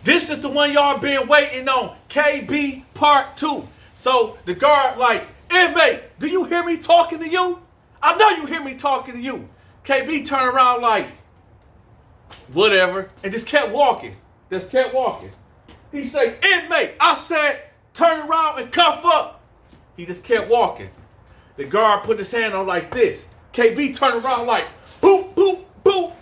This is the one y'all been waiting on. KB Part 2. So the guard like, inmate, do you hear me talking to you? I know you hear me talking to you. KB turned around like, whatever, and just kept walking. Just kept walking. He said, inmate, I said, turn around and cuff up. He just kept walking. The guard put his hand on like this. KB turned around like, boop, boop, boop.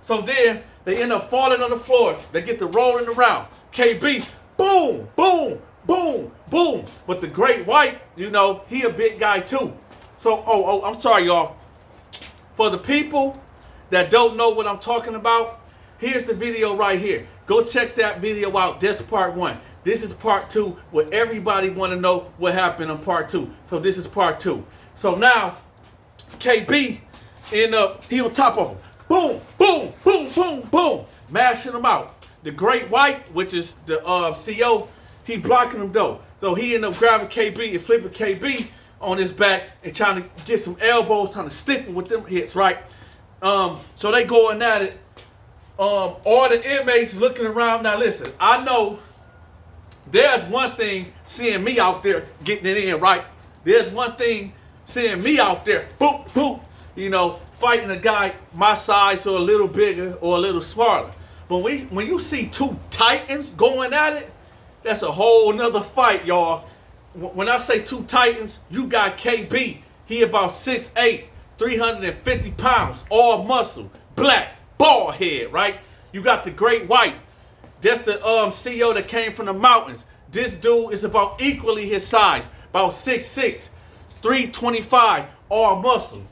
So then they end up falling on the floor. They get to rolling around. KB, boom, boom, boom, boom. But the great white, you know, he a big guy too. So, I'm sorry, y'all. For the people that don't know what I'm talking about, here's the video right here. Go check that video out. That's part 1. This is part 2, where everybody want to know what happened in part 2. So this is part 2. So now, KB end up, he on top of him. Boom, boom, boom, boom, boom. Mashing him out. The great white, which is the CO, he blocking him though. So he ended up grabbing KB and flipping KB on his back and trying to get some elbows, trying to stiff him with them hits, right? So they going at it. All the inmates looking around. Now listen, I know there's one thing seeing me out there getting it in, right? There's one thing seeing me out there, boop, boop, you know, fighting a guy my size or a little bigger or a little smaller. But when you see two titans going at it, that's a whole nother fight, y'all. When I say two titans, you got KB. He about 6'8", 350 pounds, all muscle, black, bald head, right? You got the great white. That's the CEO that came from the mountains. This dude is about equally his size, about 6'6", 325, all muscle.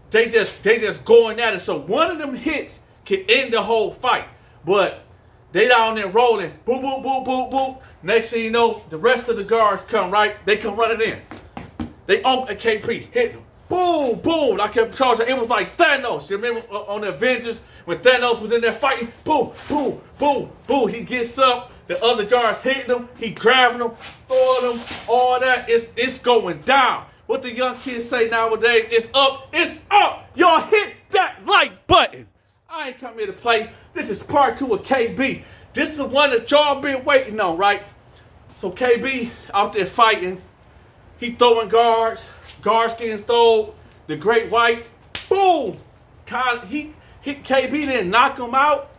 They just going at it. So one of them hits can end the whole fight. But they down there rolling, boop, boop, boop, boop, boop. Next thing you know, the rest of the guards come, right? They come running in. They own a KP, hit them. Boom, boom. I kept charging. It was like Thanos. You remember on the Avengers when Thanos was in there fighting? Boom, boom, boom, boom. He gets up. The other guards hitting him. He grabbing them, throwing them, all that. It's going down. What the young kids say nowadays is up. It's up. Y'all hit that like button. I ain't come here to play. This is part 2 of KB. This is the one that y'all been waiting on, right? So KB out there fighting. He throwing guards. Guards getting thrown. The great white, boom. He KB didn't knock him out,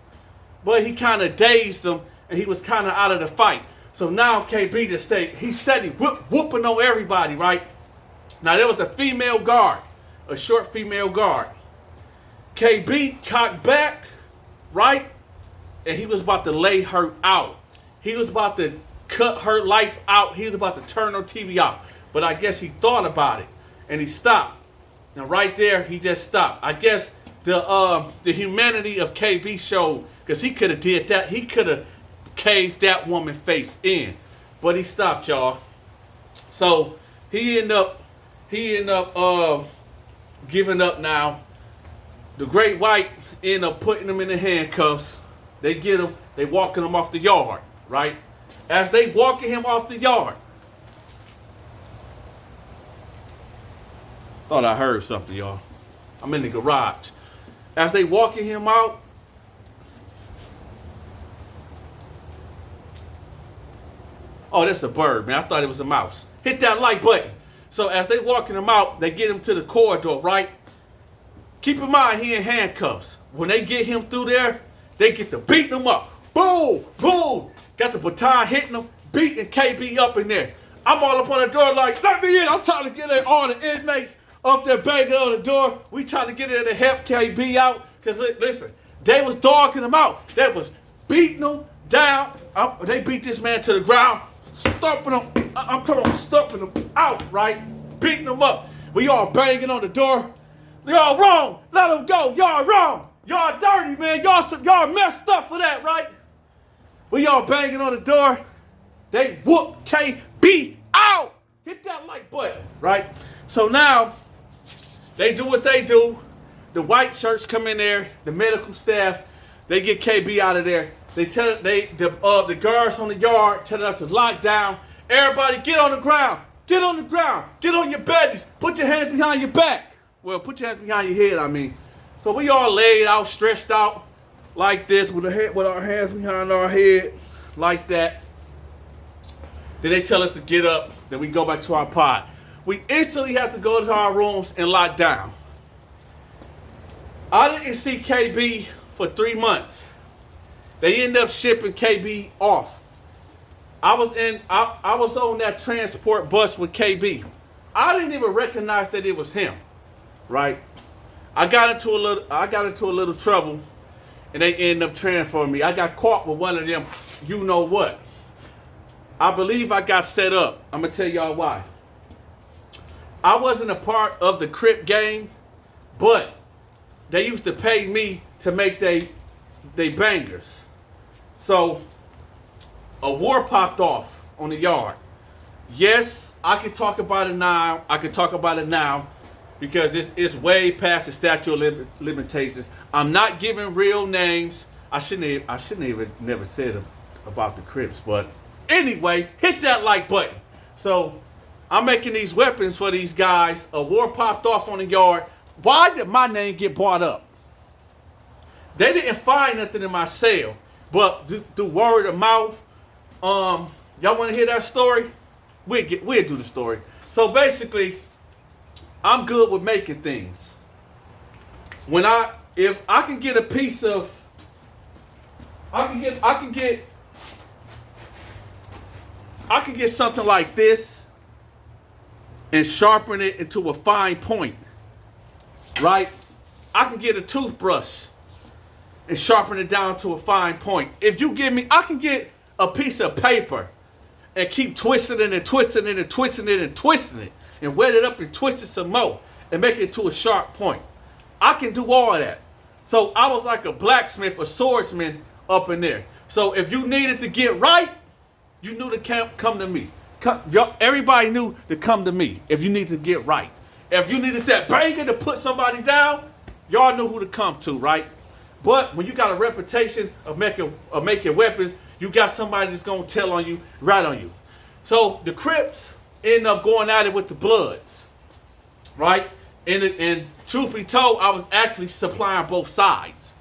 but he kind of dazed him, and he was kind of out of the fight. So now KB just he's steady whooping on everybody, right? Now there was a female guard, a short female guard. KB cocked back, right? And he was about to lay her out. He was about to cut her lights out. He was about to turn her TV out. But I guess he thought about it and he stopped. Now right there, he just stopped. I guess the humanity of KB showed, because he could have did that. He could have caved that woman face in, but he stopped, y'all. So he ended up giving up now. The great white end up putting him in the handcuffs. They get him. They walking him off the yard, right? As they walking him off the yard. Thought I heard something, y'all. I'm in the garage. As they walking him out, oh, that's a bird, man. I thought it was a mouse. Hit that like button. So as they walking him out, they get him to the corridor, right? Keep in mind, he in handcuffs. When they get him through there, they get to beating him up. Boom, boom. Got the baton hitting him, beating KB up in there. I'm all up on the door like, let me in. I'm trying to get in. All the inmates up there banging on the door. We trying to get in to help KB out. Because, listen, they was dogging him out. They was beating him down. They beat this man to the ground, stumping him. I'm coming on, stumping him out, right? Beating him up. We all banging on the door. Y'all wrong. Let him go. Y'all wrong. Y'all dirty, man. Y'all messed up for that, right? We all banging on the door. They whoop KB out. Hit that like button, right? So now, they do what they do. The white shirts come in there. The medical staff, they get KB out of there. They tell the guards on the yard telling us to lock down. Everybody get on the ground. Get on the ground. Get on your bellies. Put your hands behind your back. Well, put your hands behind your head, I mean. So we all laid out, stretched out like this with our hands behind our head. like that. Then they tell us to get up. Then we go back to our pod. We instantly have to go to our rooms and lock down. I didn't see KB for 3 months. They ended up shipping KB off. I was on that transport bus with KB. I didn't even recognize that it was him, right? I got into a little trouble, and they ended up transferring me. I got caught with one of them, you know what? I believe I got set up. I'm gonna tell y'all why. I wasn't a part of the Crip gang, but they used to pay me to make they bangers. So a war popped off on the yard. Yes, I can talk about it now. Because it's way past the statute of limitations. I'm not giving real names. I shouldn't even never said about the Crips. But anyway, hit that like button. So I'm making these weapons for these guys. A war popped off on the yard. Why did my name get brought up? They didn't find nothing in my cell. But through word of mouth, y'all want to hear that story? We'll do the story. So basically, I'm good with making things. If I can get a piece of, I can get something like this and sharpen it into a fine point, right? I can get a toothbrush and sharpen it down to a fine point. If you give me, I can get a piece of paper and keep twisting it and twisting it and twisting it and twisting it. And wet it up and twist it some more and make it to a sharp point. I can do all of that. So I was like a blacksmith, a swordsman up in there. So if you needed to get right, you knew to come to me. Everybody knew to come to me if you need to get right. If you needed that banger to put somebody down, y'all knew who to come to, right? But when you got a reputation of making weapons, you got somebody that's gonna tell on you, right on you. So the Crips end up going at it with the Bloods, right? And truth be told, I was actually supplying both sides.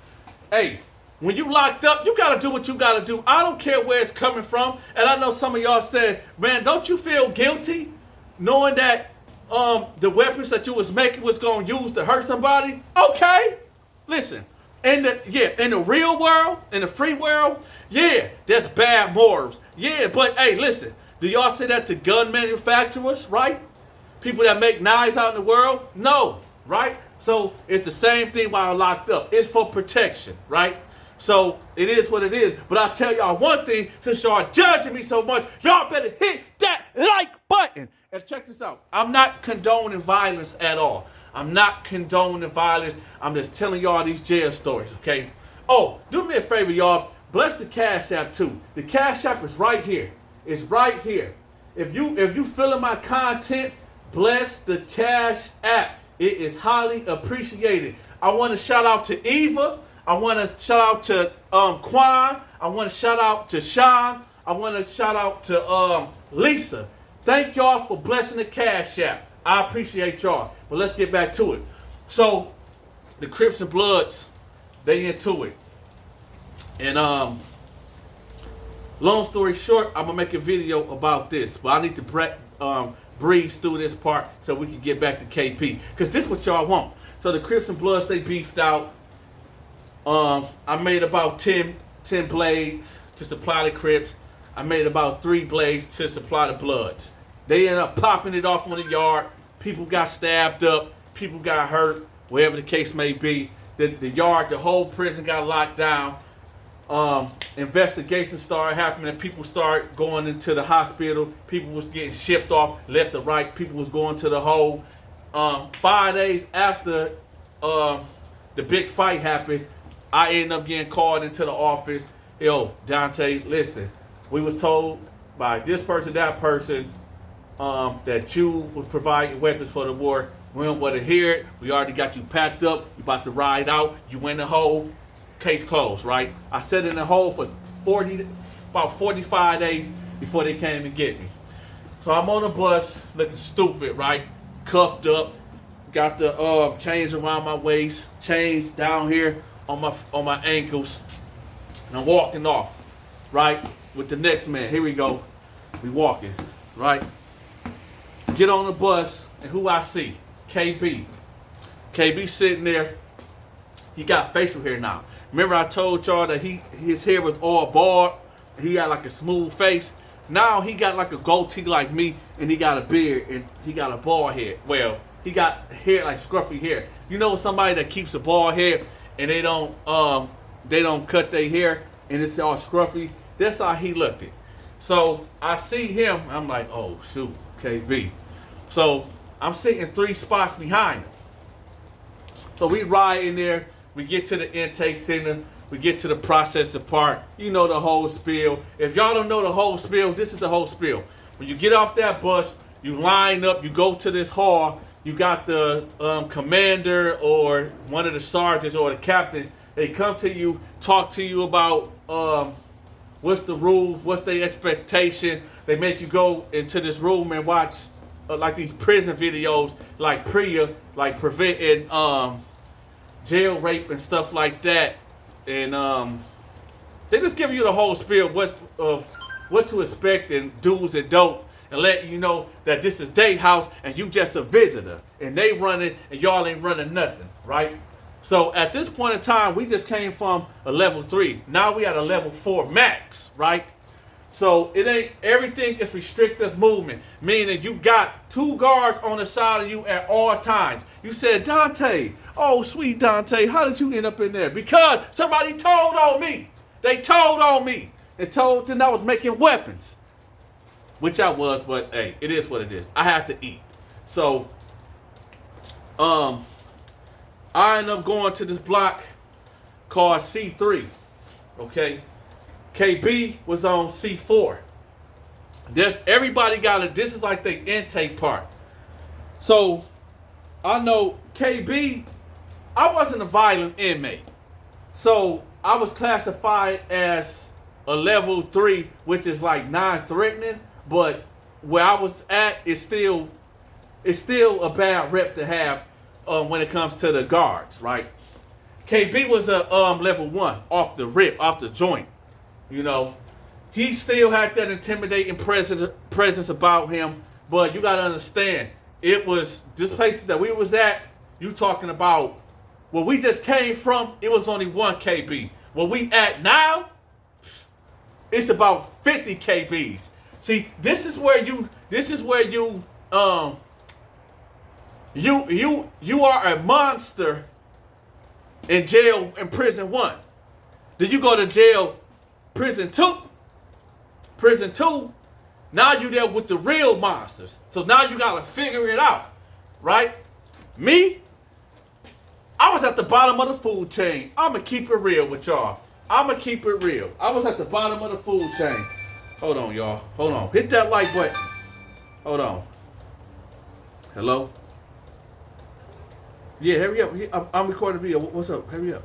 Hey, when you locked up, you gotta do what you gotta do. I don't care where it's coming from. And I know some of y'all said, man, don't you feel guilty knowing that the weapons that you was making was gonna use to hurt somebody? Okay, listen. In the real world, in the free world, yeah, there's bad morals. Yeah, but hey, listen. Do y'all say that to gun manufacturers, right? People that make knives out in the world? No, right? So it's the same thing while locked up. It's for protection, right? So it is what it is. But I'll tell y'all one thing, since y'all judging me so much, y'all better hit that like button. And check this out. I'm not condoning violence at all. I'm not condoning violence. I'm just telling y'all these jail stories, okay? Oh, do me a favor, y'all. Bless the Cashapp too. The Cashapp is right here. It's right here. If you feeling my content, bless the Cashapp. It is highly appreciated. I want to shout out to Eva. I want to shout out to Quan. I want to shout out to Sean. I want to shout out to Lisa. Thank y'all for blessing the Cashapp. I appreciate y'all. But let's get back to it. So the Crips and Bloods, they into it. And long story short, I'm gonna make a video about this, but I need to breeze through this part so we can get back to KP, because this is what y'all want. So the Crips and Bloods, they beefed out. I made about 10 blades to supply the Crips. I made about 3 blades to supply the Bloods. They ended up popping it off on the yard. People got stabbed up. People got hurt. Whatever the case may be. The yard, the whole prison got locked down. Investigations started happening. People started going into the hospital. People was getting shipped off left and right. People was going to the hole. 5 days after the big fight happened, I ended up getting called into the office. Yo, Dante, listen, we was told by this person, that person, that you would provide weapons for the war. We don't want to hear it. We already got you packed up. You about to ride out. You in the hole. Case closed, right? I sat in the hole for about 45 days before they came and get me. So I'm on the bus looking stupid, right? Cuffed up. Got the chains around my waist. Chains down here on my ankles. And I'm walking off, right? with the next man. Here we go. We walking, right? Get on the bus, and who I see? KB. KB sitting there. He got facial hair now. Remember I told y'all that his hair was all bald. He had like a smooth face. Now he got like a goatee like me, and he got a beard, and he got a bald head. Well, he got hair like scruffy hair. You know somebody that keeps a bald head and they don't cut their hair and it's all scruffy? That's how he looked it. So I see him, I'm like, oh shoot, KB. So I'm sitting 3 spots behind him. So we ride in there, we get to the intake center, we get to the processing part. You know the whole spiel. If y'all don't know the whole spiel, this is the whole spiel. When you get off that bus, you line up, you go to this hall, you got the commander or one of the sergeants or the captain. They come to you, talk to you about what's the rules, what's their expectation. They make you go into this room and watch like these prison videos, like Priya, like preventing jail rape and stuff like that. And they just give you the whole spiel of what to expect and do's and don't, and let you know that this is their house and you just a visitor and they running and y'all ain't running nothing, right? So at this point in time, we just came from a level 3. Now we at a level 4 max, right? So it ain't, everything is restrictive movement, meaning you got 2 guards on the side of you at all times. You said, Dante, oh sweet Dante, how did you end up in there? Because somebody told on me. They told on me. They told them I was making weapons. Which I was, but hey, it is what it is. I have to eat. So, I ended up going to this block called C3. Okay? KB was on C4. Everybody got it. This is like the intake part. So, I know KB, I wasn't a violent inmate. So, I was classified as a level 3, which is like non-threatening. But where I was at is still a bad rep to have when it comes to the guards, right? KB was a level 1 off the rip, off the joint. You know, he still had that intimidating presence about him. But you gotta understand, it was this place that we was at. You talking about where we just came from? It was only 1 KB. Where we at now, it's about 50 KBs. See, this is where you are a monster in jail in prison 1. Then you go to jail, prison 2. Prison 2, now you there with the real monsters. So now you gotta figure it out, right? Me, I was at the bottom of the food chain. I'ma keep it real with y'all. I'ma keep it real. I was at the bottom of the food chain. Hold on, y'all. Hold on. Hit that like button. Hold on. Hello? Yeah, hurry up. I'm recording a video. What's up? Hurry up.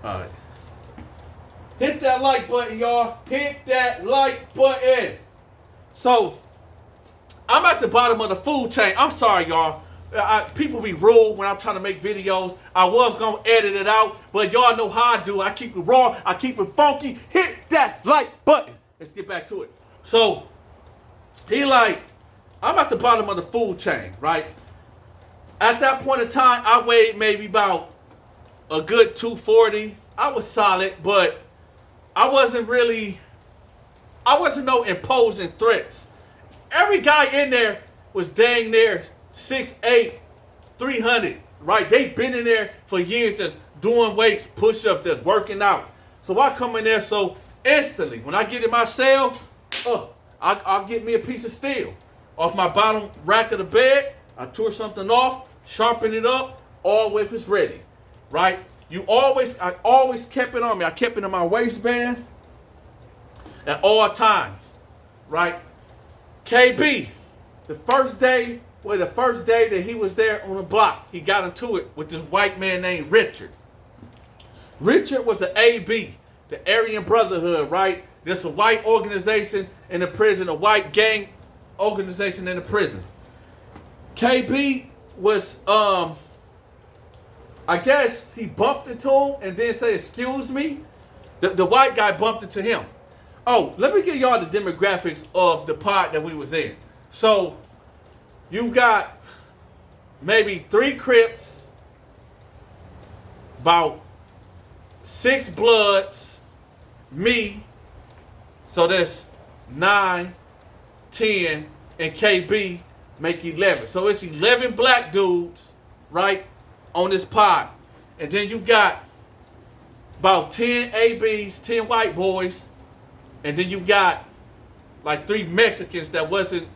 All right. Hit that like button, y'all. Hit that like button. So, I'm at the bottom of the food chain. I'm sorry, y'all. People be rude when I'm trying to make videos. I was going to edit it out, but y'all know how I do. I keep it raw. I keep it funky. Hit that like button. Let's get back to it. So, I'm at the bottom of the food chain, right? At that point in time, I weighed maybe about a good 240. I was solid, but I wasn't no imposing threats. Every guy in there was dang near 6'8", 300, right? They've been in there for years just doing weights, push-ups, just working out. So I come in there so instantly. When I get in my cell, I'll get me a piece of steel. Off my bottom rack of the bed, I tore something off, sharpen it up, all weapons ready, right? I always kept it on me. I kept it in my waistband at all times, right? KB, the first day that he was there on the block, he got into it with this white man named Richard. Richard was the AB, the Aryan Brotherhood, right? There's a white organization in the prison, a white gang organization in the prison. KB was, I guess he bumped into him and then said, excuse me. The white guy bumped into him. Oh, let me give y'all the demographics of the pod that we was in. So, you got maybe 3 Crips, about 6 Bloods, me, so that's 9, 10, and KB make 11. So it's 11 black dudes, right, on this pod. And then you got about 10 ABs, 10 white boys, and then you got like 3 Mexicans that wasn't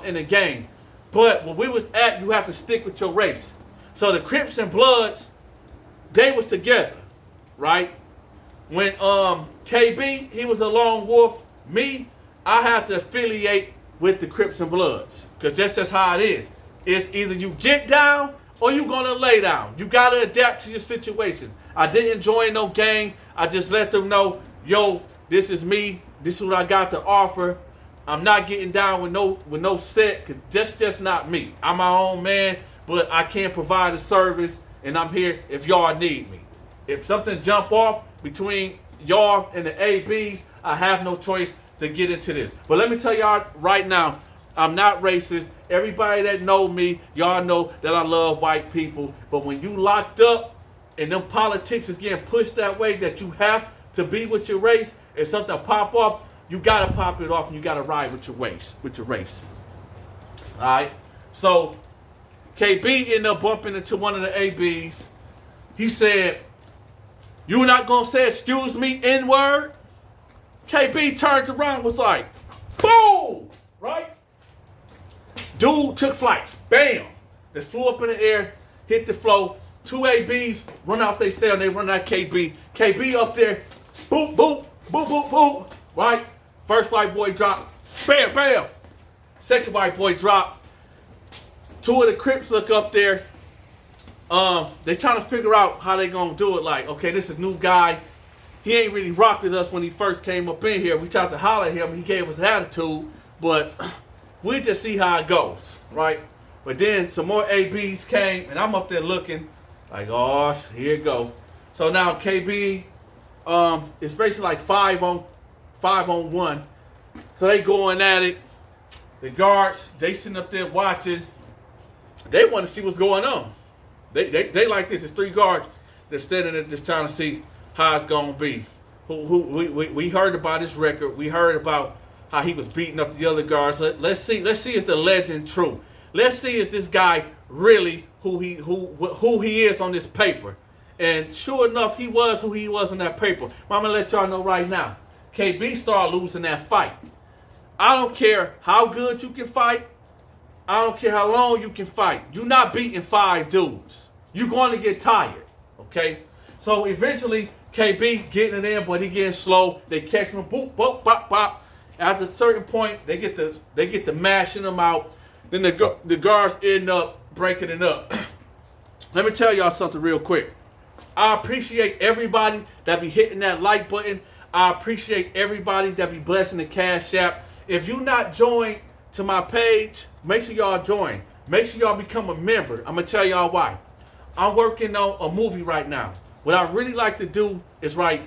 in the game. But when we was at, you have to stick with your race. So the Crips and Bloods, they was together, right? When KB, he was a lone wolf. Me, I had to affiliate with the Crips and Bloods. Because that's just how it is. It's either you get down or you gonna lay down. You gotta adapt to your situation. I didn't join no gang. I just let them know, yo, this is me. This is what I got to offer. I'm not getting down with no set, cause that's just not me. I'm my own man, but I can't provide a service, and I'm here if y'all need me. If something jump off between y'all and the ABs, I have no choice to get into this. But let me tell y'all right now, I'm not racist. Everybody that know me, y'all know that I love white people. But when you locked up and them politics is getting pushed that way, that you have to be with your race, if something pop up, you gotta pop it off and you gotta ride with your race. All right. So KB ended up bumping into one of the ABs. He said, "You not gonna say excuse me, N-word?" KB turned around, was like, boom, right? Dude took flight, bam. They flew up in the air, hit the floor. 2 ABs run out they cell and they run out KB. KB up there, boop, boop, boop, boop, boop, right? First white boy drop, bam, bam. Second white boy drop. 2 of the Crips look up there. They trying to figure out how they gonna do it. Like, okay, this is a new guy. He ain't really rocked with us when he first came up in here. We tried to holler at him. He gave us attitude, but we just see how it goes, right? But then some more ABs came, and I'm up there looking like, oh, here it go. So now KB, it's basically like 5 on 1. So they going at it. The guards, they sitting up there watching. They want to see what's going on. They like this. It's 3 guards that's standing there just trying to see how it's gonna be. We heard about his record. We heard about how he was beating up the other guards. Let's see is the legend true. Let's see is this guy really who he is on this paper. And sure enough, he was who he was on that paper. But I'm gonna let y'all know right now. KB started losing that fight. I don't care how good you can fight. I don't care how long you can fight. You're not beating 5 dudes. You're going to get tired, okay? So eventually, KB getting it in, but he getting slow. They catch him, boop, boop, bop, bop. At a certain point, they get to mashing him out. Then the guards end up breaking it up. Let me tell y'all something real quick. I appreciate everybody that be hitting that like button. I appreciate everybody that be blessing the Cashapp. If you not joined to my page, make sure y'all join. Make sure y'all become a member. I'm going to tell y'all why. I'm working on a movie right now. What I really like to do is write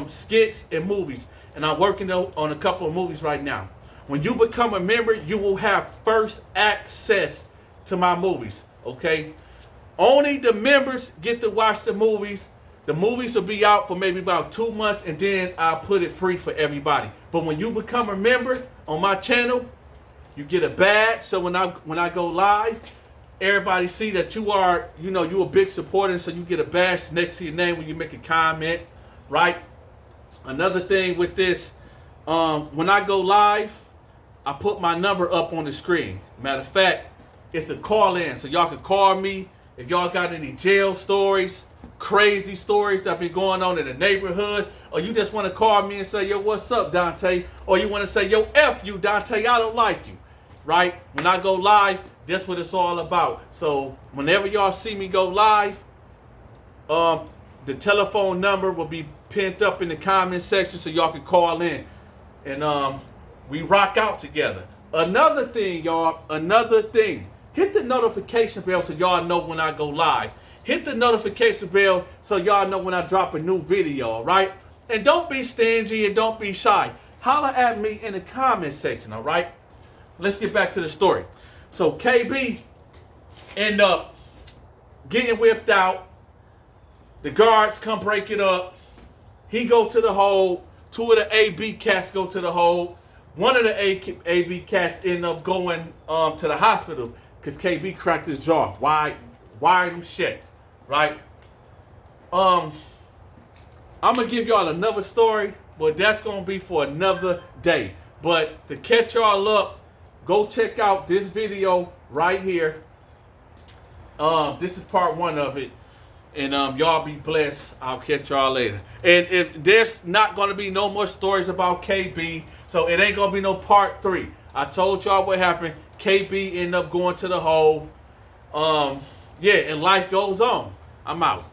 skits and movies. And I'm working on a couple of movies right now. When you become a member, you will have first access to my movies, okay? Only the members get to watch the movies. The movies will be out for maybe about 2 months, and then I'll put it free for everybody. But when you become a member on my channel, you get a badge. So when I go live, everybody see that you are, you a big supporter. So you get a badge next to your name when you make a comment, right? Another thing with this, when I go live, I put my number up on the screen. Matter of fact, it's a call in. So y'all can call me if y'all got any jail stories, crazy stories that been going on in the neighborhood, or you just want to call me and say, yo, what's up, Dante? Or you want to say, yo, F you, Dante, I don't like you, right? When I go live, that's what it's all about. So whenever y'all see me go live, the telephone number will be pinned up in the comment section so y'all can call in. And we rock out together. Another thing, y'all, hit the notification bell so y'all know when I go live. Hit the notification bell so y'all know when I drop a new video, all right? And don't be stingy and don't be shy. Holler at me in the comment section, all right? Let's get back to the story. So KB end up getting whipped out. The guards come break it up. He go to the hole. Two of the AB cats go to the hole. One of the AB cats end up going to the hospital because KB cracked his jaw. Why them shit, right? I'm gonna give y'all another story, but that's gonna be for another day. But to catch y'all up, go check out this video right here. This is part 1 of it. And y'all be blessed. I'll catch y'all later. And if there's not going to be no more stories about KB, so it ain't going to be no part 3. I told y'all what happened. KB ended up going to the hole. Yeah, and life goes on. I'm out.